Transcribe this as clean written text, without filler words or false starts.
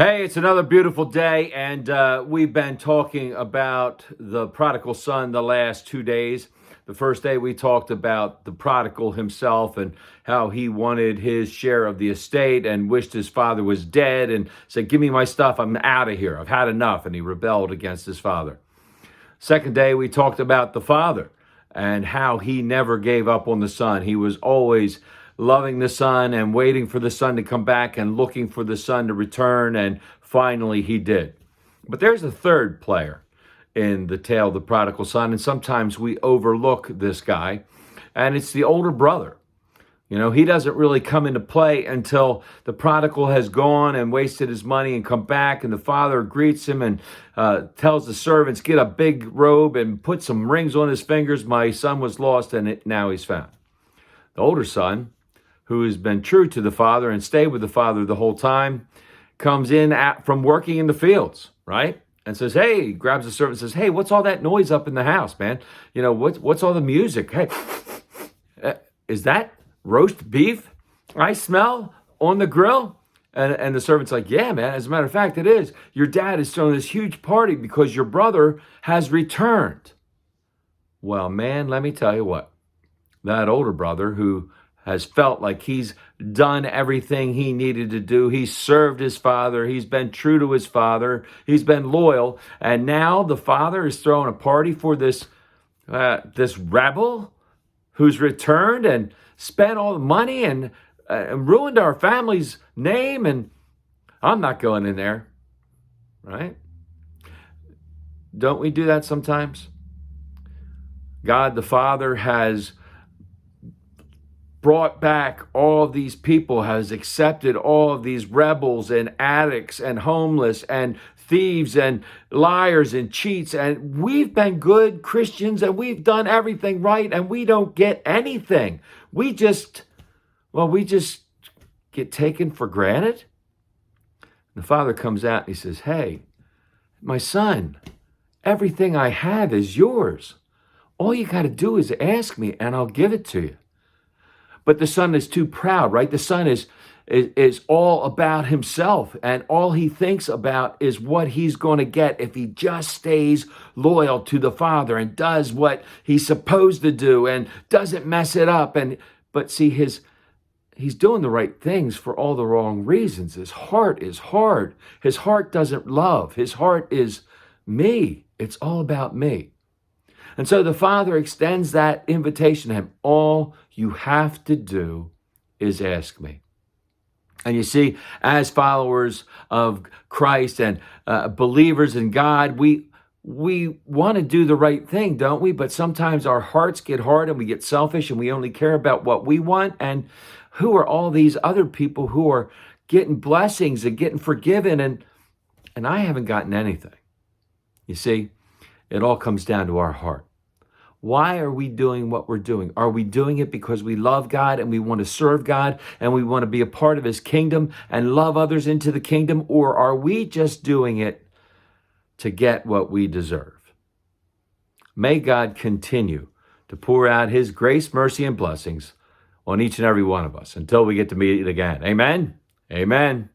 Hey, it's another beautiful day, and we've been talking about the prodigal son the last 2 days. The first day we talked about the prodigal himself and how he wanted his share of the estate and wished his father was dead and said, "Give me my stuff, I'm out of here, I've had enough," and he rebelled against his father. Second day we talked about the father and how he never gave up on the son. He was always loving the son and waiting for the son to come back and looking for the son to return, and finally he did. But there's a third player in the tale of the prodigal son, and sometimes we overlook this guy, and it's the older brother. You know, he doesn't really come into play until the prodigal has gone and wasted his money and come back, and the father greets him and tells the servants, "Get a big robe and put some rings on his fingers. My son was lost, and now he's found." The older son, who has been true to the father and stayed with the father the whole time, comes in from working in the fields, right? And says, "Hey," grabs the servant and says, "Hey, what's all that noise up in the house, man? You know, what's all the music? Hey, is that roast beef I smell on the grill?" And the servant's like, "Yeah, man, as a matter of fact, it is. Your dad is throwing this huge party because your brother has returned." Well, man, let me tell you what, that older brother who has felt like he's done everything he needed to do. He's served his father. He's been true to his father. He's been loyal. And now the father is throwing a party for this rebel who's returned and spent all the money and ruined our family's name. And I'm not going in there, right? Don't we do that sometimes? God the Father has brought back all of these people, has accepted all of these rebels and addicts and homeless and thieves and liars and cheats. And we've been good Christians and we've done everything right and we don't get anything. We just get taken for granted. And the father comes out and he says, "Hey, my son, everything I have is yours. All you got to do is ask me and I'll give it to you." But the son is too proud, right? The son is all about himself, and all he thinks about is what he's going to get if he just stays loyal to the father and does what he's supposed to do and doesn't mess it up. But see, he's doing the right things for all the wrong reasons. His heart is hard. His heart doesn't love. His heart is me. It's all about me. And so the father extends that invitation to him. All you have to do is ask me. And you see, as followers of Christ and believers in God, we want to do the right thing, don't we? But sometimes our hearts get hard and we get selfish and we only care about what we want. And who are all these other people who are getting blessings and getting forgiven? And I haven't gotten anything. You see, it all comes down to our heart. Why are we doing what we're doing? Are we doing it because we love God and we want to serve God and we want to be a part of his kingdom and love others into the kingdom? Or are we just doing it to get what we deserve? May God continue to pour out his grace, mercy, and blessings on each and every one of us until we get to meet again. Amen. Amen.